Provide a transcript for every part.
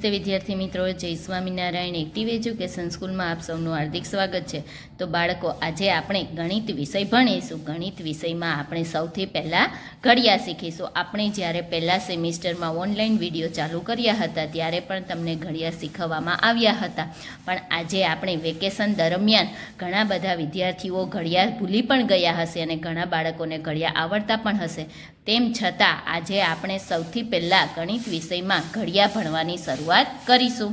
નમસ્તે વિદ્યાર્થી મિત્રો, જય સ્વામિનારાયણ. એક્ટિવ એજ્યુકેશન સ્કૂલમાં આપ સૌનું હાર્દિક સ્વાગત છે. તો બાળકો, આજે આપણે ગણિત વિષય ભણીશું. ગણિત વિષયમાં આપણે સૌથી પહેલાં ઘડિયા શીખીશું. આપણે જ્યારે પહેલા સેમિસ્ટરમાં ઓનલાઈન વિડીયો ચાલુ કર્યા હતા ત્યારે પણ તમને ઘડિયા શીખવવામાં આવ્યા હતા. પણ આજે આપણે વેકેશન દરમિયાન ઘણા બધા વિદ્યાર્થીઓ ઘડિયા ભૂલી પણ ગયા હશે અને ઘણા બાળકોને ઘડિયા આવડતા પણ હશે. તેમ છતાં આજે આપણે સૌથી પહેલાં ગણિત વિષયમાં ઘડિયા ભણવાની શરૂઆત કરીશું.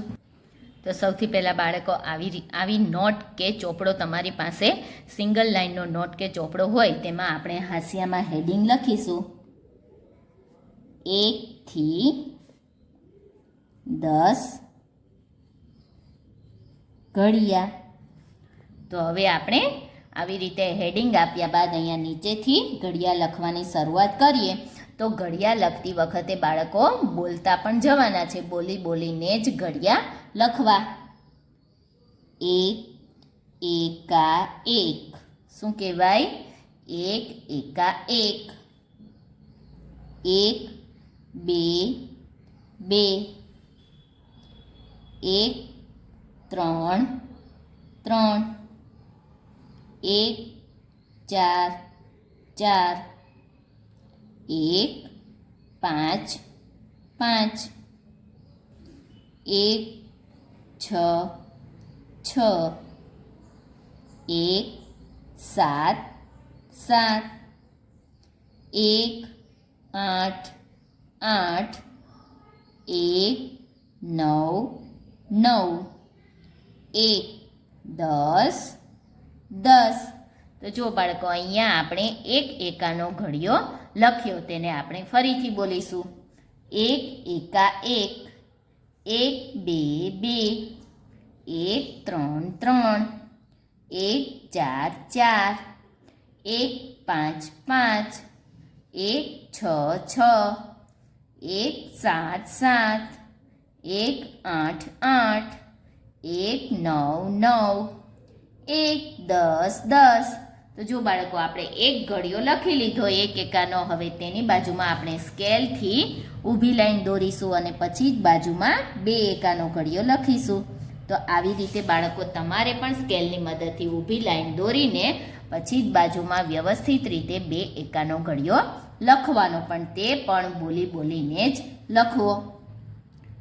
તો સૌથી પહેલાં બાળકો આવી નોટ કે ચોપડો તમારી પાસે સિંગલ લાઇનનો નોટ કે ચોપડો હોય તેમાં આપણે હાંસિયામાં હેડિંગ લખીશું 1 થી 10 ઘડિયા. તો હવે આપણે આવી રીતે હેડિંગ આપ્યા બાદ અહીંયા નીચેથી ઘડિયા લખવાની શરૂઆત કરીએ. તો ઘડિયા લખતી વખતે બાળકો બોલતા પણ જવાના છે. બોલી બોલીને જ ઘડિયા લખવા. 1 એકા 1. શું કહેવાય? 1 એકા 1. 1 2 2. 1 3 3. 1 4 4. 1 5 5. 1 6 6. 1 7 7. 1 8 8. 1 9 9. 1 10 10. તો જો બાળકો, અહીંયા આપણે 1 એકાનો ઘડિયો લખ્યો, તેને આપણે ફરીથી બોલીશું. 1 એકા 1. 1 2 2. 1 3 3. 1 4 4. 1 5 5. 1 6 6. 1 7 7. 1 8 8. 1 9 9. 1 10 10. તો જો બાળકો, આપણે એક ઘડિયો લખી લીધો 1 એકાનો. હવે તેની બાજુમાં આપણે સ્કેલથી ઊભી લાઈન દોરીશું અને પછી જ બાજુમાં 2 એકાનો ઘડિયો લખીશું. તો આવી રીતે બાળકો, તમારે પણ સ્કેલની મદદથી ઊભી લાઈન દોરીને પછી જ બાજુમાં વ્યવસ્થિત રીતે 2 એકાનો ઘડિયો લખવાનો, પણ તે પણ બોલી બોલીને જ લખવો.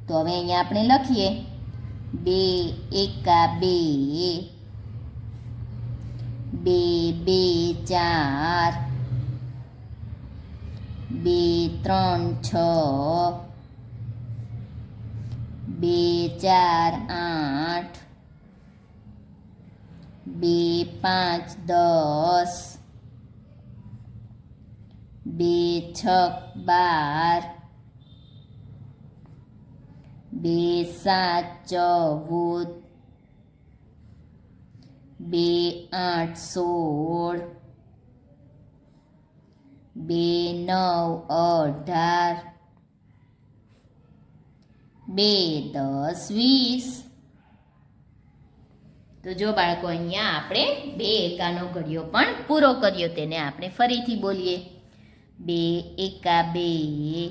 તો હવે અહીંયા આપણે લખીએ 2 એકા 2. 2 2 4. 2 3 6. 2 4 8. 2 5 10. 2 6 12. 2 7 14. 2 8 16. 2 9 18. 2 10 20. તો જો બાળકો, અહીંયા આપણે 2 એકાનો ઘડિયો પણ પૂરો કર્યો. તેને આપણે ફરીથી બોલીએ. 2 એકા 2.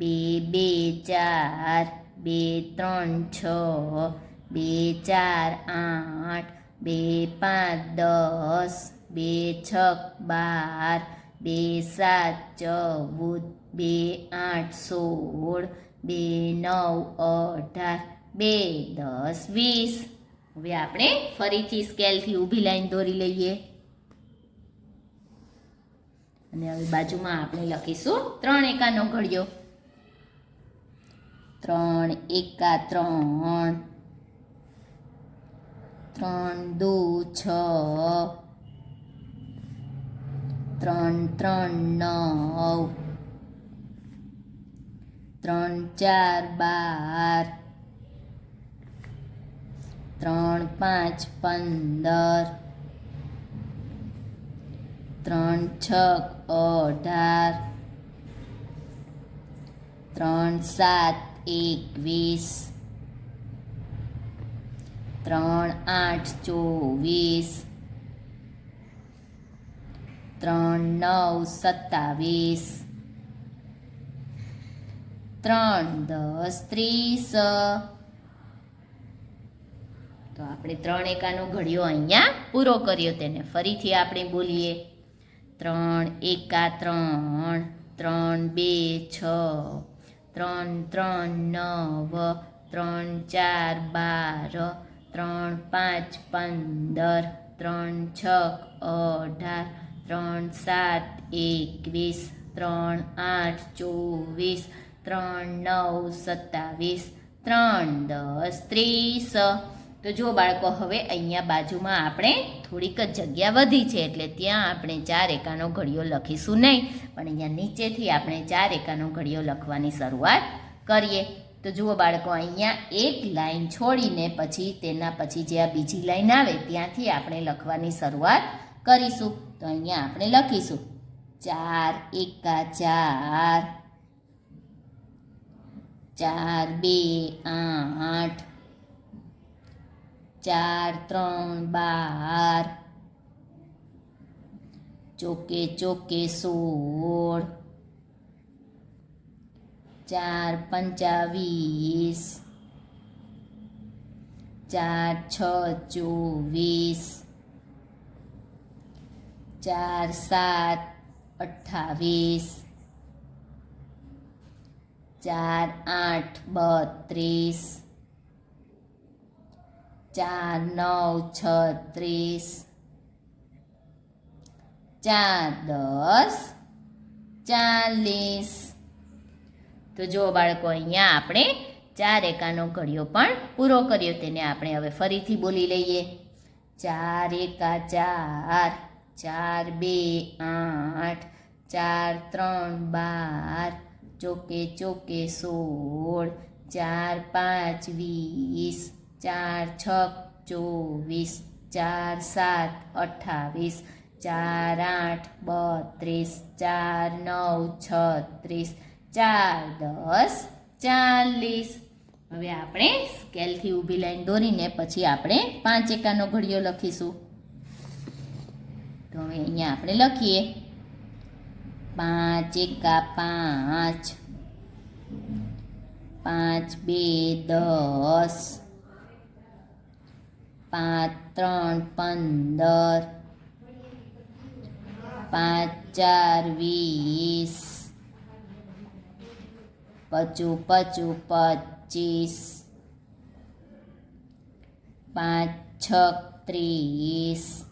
2 2 4. 2 3 6. 2 4 8. 2 5 10. 2 6 12. 2 7 14. 2 8 16. 2 9 18. 2 10 20. હવે આપણે ફરીથી સ્કેલથી ઊભી લાઈન દોરી લઈએ અને હવે બાજુમાં આપણે લખીશું 3 એકાનો ઘડિયો. 3 એકા 3. 3 2 6. 3 3 9. 3 4 12. 3 5 15. 3 6 18. 3 7 21. 3 8 24. 3 9 27. 3 10 30. તો આપણે 3 એકાનો ઘડિયો અહીંયા પૂરો કર્યો. તેને ફરીથી આપણે બોલીએ. 3 એકા 3, 3 2 6, 3 3 9, 3 4 12, 3 5 15, 3 6 18, 3 7 21, 3 8 24, 3 9 27, 3 10 30. તો જો બાળકો, હવે અહીંયા બાજુમાં આપણે થોડીક જ જગ્યા વધી છે, એટલે ત્યાં આપણે 4 એકાનો ઘડિયો લખીશું નહીં, પણ અહીંયા નીચેથી આપણે 4 એકાનો ઘડિયો લખવાની શરૂઆત કરીએ. તો જુઓ બાળકો, અહીંયા એક લાઈન છોડીને પછી તેના પછી જે આ બીજી લાઈન આવે ત્યાંથી આપણે લખવાની શરૂઆત કરીશું. તો અહીંયા આપણે લખીશું 4 એકા 4, 4 2 8, 4 3 12, ચોકે ચોકે 16, 4 5 20, 4 6 24, 4 7 28, 4 8 32, 4 9 36, 4 10 40. તો જો બાળકો, અહીંયા આપણે 4 એકાનો ઘડિયો પણ પૂરો કર્યો. તેને આપણે હવે ફરીથી બોલી લઈએ. 4 એકા 4, 4 2 8, 4 3 12, ચોકે ચોકે 16, 4 5 20, 4 6 24, 4 7 28, 4 8 32, 4 9 36, 4 10 40. હવે આપણે સ્કેલથી ઊભી લાઈન દોરીને પછી આપણે 5 એકાનો ઘડિયો લખીશું. તો હવે અહીંયા આપણે લખીએ 5 એકા 5, 5 2 10, 5 3 15, 5 4 20, 5 5 25, 5 6 30,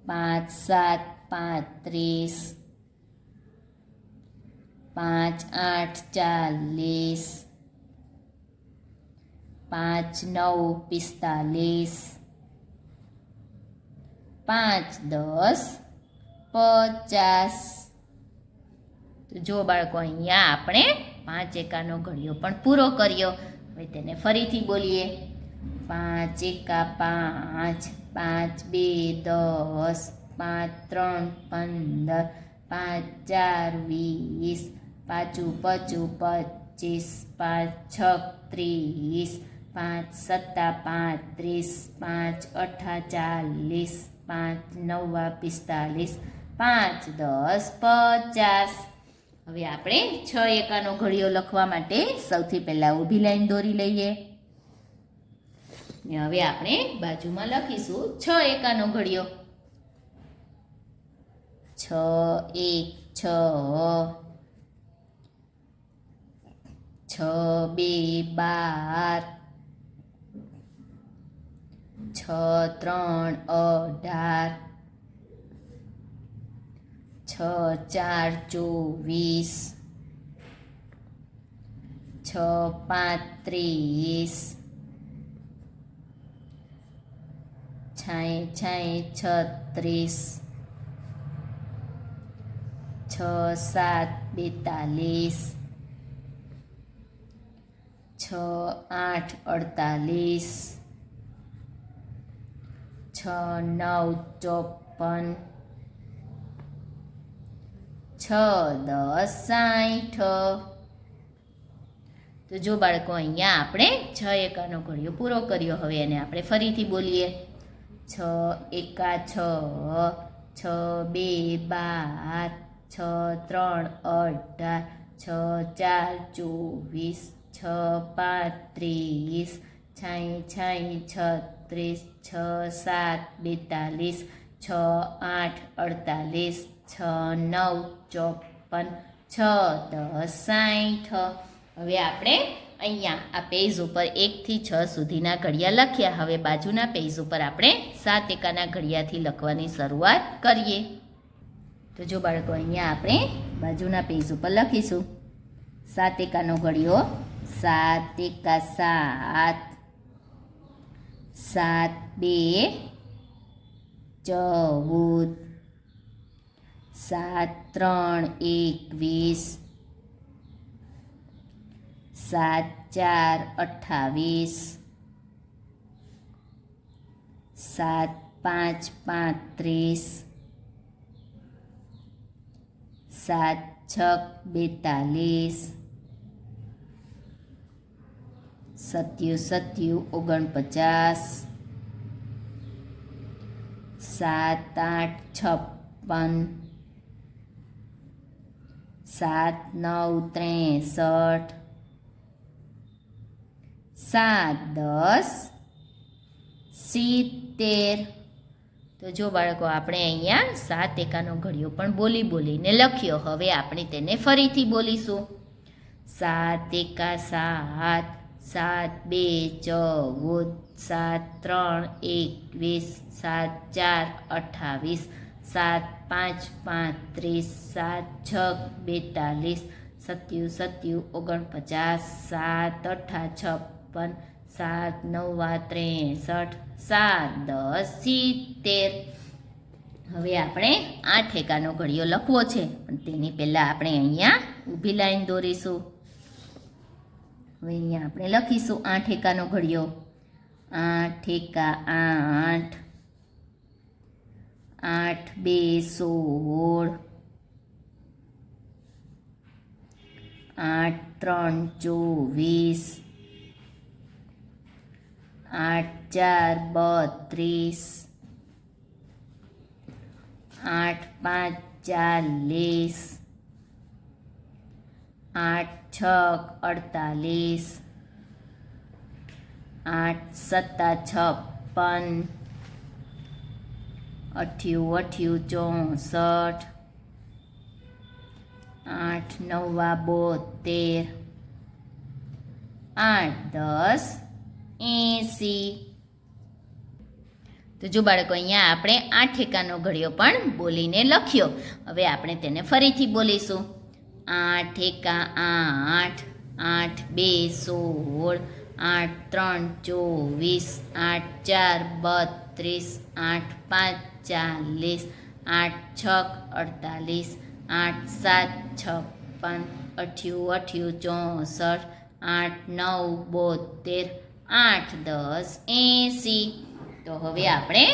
5 7 35, 5 8 40, 5 9 45, 5 10 50. તો જો બાળકો, અહીંયા આપણે 5 એકાનો ઘડિયો પણ પૂરો કર્યો. હવે તેને ફરીથી બોલીએ. 5 એકા 5, 5 2 10, 5 3 15, 5 4 20, 5 5 25, 5 6 30, 5 7 35, 5 8 40, 5 9 45, 5 10 50. હવે આપણે 6 એકાનો ઘડિયો લખવા માટે સૌથી પહેલાં ઊભી લાઈન દોરી લઈએ. ને હવે આપણે બાજુમાં લખીશું 6 એકાનો ઘડિયો. 6 1 6, 6 2 12, 6 3 18, 6 4 24, 6 5 30, 6 36, 6 7 42, 6 8 48, 6 9 54, 6 10 60. તો જો બાળકો, અહીંયા આપણે 6 એકાનો ઘડિયો પૂરો કર્યો. હવે એને આપણે ફરીથી બોલીએ. 6 એકા 6, 6 2 12, 6 3 18, 6 4 24, 6 5 30, છાંય છાંય 36 6 7 42 6 8 48 6 9 54 6 10 60. હવે આપણે અહીંયા આ પેજ ઉપર 1 થી 6 સુધીના ઘડિયા લખ્યા. હવે બાજુના પેજ ઉપર આપણે 7 એકાના ઘડિયાથી લખવાની શરૂઆત કરીએ. તો જો બાળકો, અહીંયા આપણે બાજુના પેજ ઉપર લખીશું 7 એકાનો ઘડિયો. 7 એકા 7, 7 2 14, 7 3 21, 7 4 28, 7 5 35, 7 6 42, 7 7 49, 7 8 56, 7 9 63, 7 10 70. તો જો બાળકો, આપણે અહીંયા 7 એકાનો ઘડિયો પણ બોલીને લખ્યો. હવે આપણે તેને ફરીથી બોલીશું. 7 એકા 7, 7 2 14, 7 3 21, 7 4 28, 7 5 35, 7 6 42, 7 7 49, 7 8 56, 7 9 63, 7 10 70. હવે આપણે 8 એકાનો ઘડિયો લખવો છે, પણ તેની પહેલાં આપણે અહીંયા ઊભી લાઈન દોરીશું. હવે અહીંયા આપણે લખીશું 8 એકાનો ઘડિયો. 8 એકા 8, 8 2 16, 8 3 24, 8 4 32, 8 5 40, 8 6 48, 8 7 56, 8 8 64, 8 9 72, 8 10 80. તો જો બાળકો, અહીંયા આપણે 8 એકાનો ઘડિયો પણ બોલીને લખ્યો. હવે આપણે તેને ફરીથી બોલીશું. 8 એકા 8, 8 2 16, 8 3 24, 8 4 32, 8 5 40, 8 6 48, 8 7 64, 8 9 72, 8 10 80. તો હવે આપણે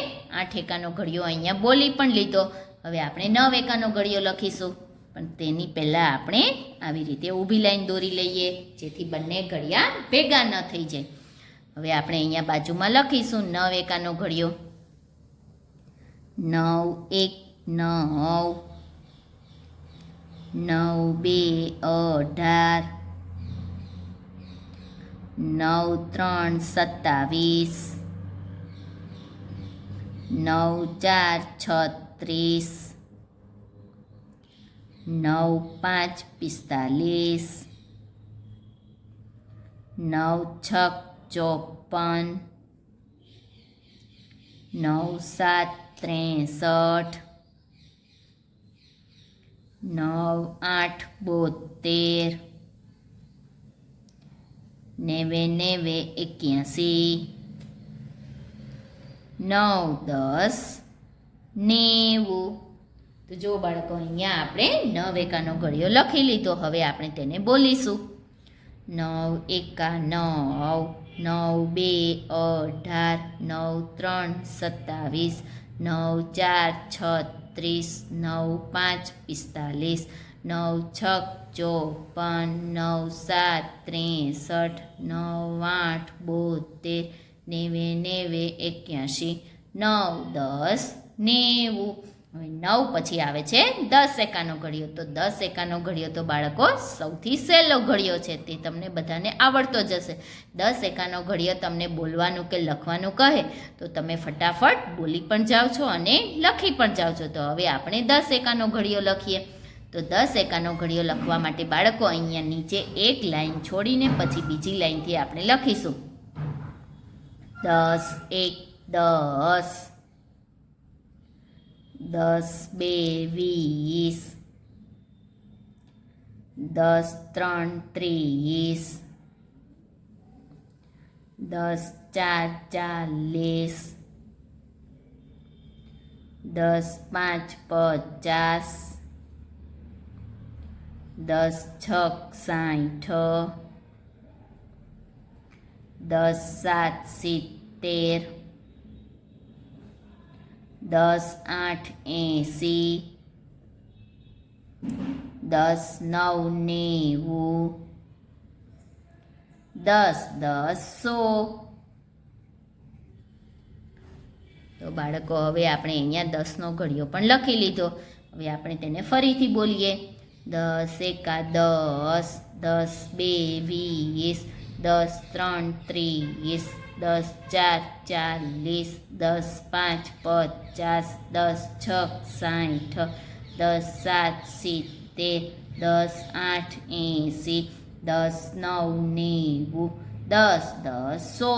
8 એકાનો ઘડિયો અહીંયા બોલી પણ લીધો. હવે આપણે 9 એકાનો ઘડિયો લખીશું, પણ તેની પહેલાં આપણે આવી રીતે ઊભી લાઈન દોરી લઈએ, જેથી બંને ઘડિયા ભેગા ન થઈ જાય. હવે આપણે અહીંયા બાજુમાં લખીશું 9 એકાનો ઘડિયો. 9 1 9, 9 2 18, 9 3 27, 9 4 36, 9 5 45, 9 6 54, 9 7 63, 9 8 72, 9 81, 9 10 90. તો જો બાળકો, અહીંયા આપણે 9 એકાનો ઘડિયો લખી લીધો. હવે આપણે તેને બોલીશું. 9 એકા 9, 9 2 18, 9 3 27, 9 4 36, 9 5 45, 9 6 54, 9 7 63, 9 8 72, 9 81, 9 10 90. હવે 9 પછી આવે છે 10 એકાનો ઘડિયો. તો 10 એકાનો ઘડિયો તો બાળકો સૌથી સહેલો ઘડિયો છે, તે તમને બધાને આવડતો જ હશે. 10 એકાનો ઘડિયો તમને બોલવાનું કે લખવાનું કહે તો તમે ફટાફટ બોલી પણ જાઓ છો અને લખી પણ જાઓ છો. તો હવે આપણે 10 એકાનો ઘડિયો લખીએ. તો 10 એકાનો ઘડિયો લખવા માટે બાળકો અહીંયા નીચે એક લાઈન છોડીને પછી બીજી લાઈનથી આપણે લખીશું. 10 1 10, 10 2 20, 10 3 30, 10 4 40, 10 5 50, 10 6 60, 10 7 70, 10 8 80, 10 9 90, 10 10 100. તો બાળકો હવે આપણે અહીંયા 10નો ઘડિયો પણ લખી લીધો. હવે આપણે તેને ફરીથી બોલીએ. 10 એકા 10, 10 2 20, 10 3 30, 10 4 40, 10 5 50, 10 6 60, 10 7 70, 10 8 80, 10 9 90, 10 10 100.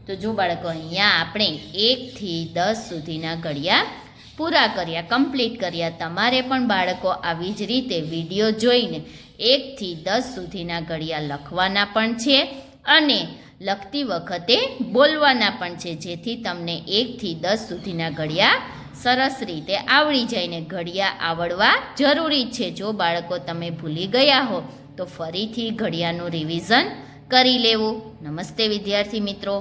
તો જો બાળકો અહીંયા આપણે 1 થી 10 સુધીના ઘડિયા પૂરા કર્યા, કમ્પ્લીટ કર્યા. તમારે પણ બાળકો આવી જ રીતે વિડીયો જોઈને 1 થી 10 સુધીના ઘડિયા લખવાના પણ છે અને લખતી વખતે બોલવાના પણ છે, જેથી તમને 1 થી 10 સુધીના ઘડિયા સરસ રીતે આવડી જાય. ને ઘડિયા આવડવા જરૂરી છે. જો બાળકો તમે ભૂલી ગયા હો તો ફરીથી ઘડિયાનું રિવિઝન કરી લેવું. નમસ્તે વિદ્યાર્થી મિત્રો.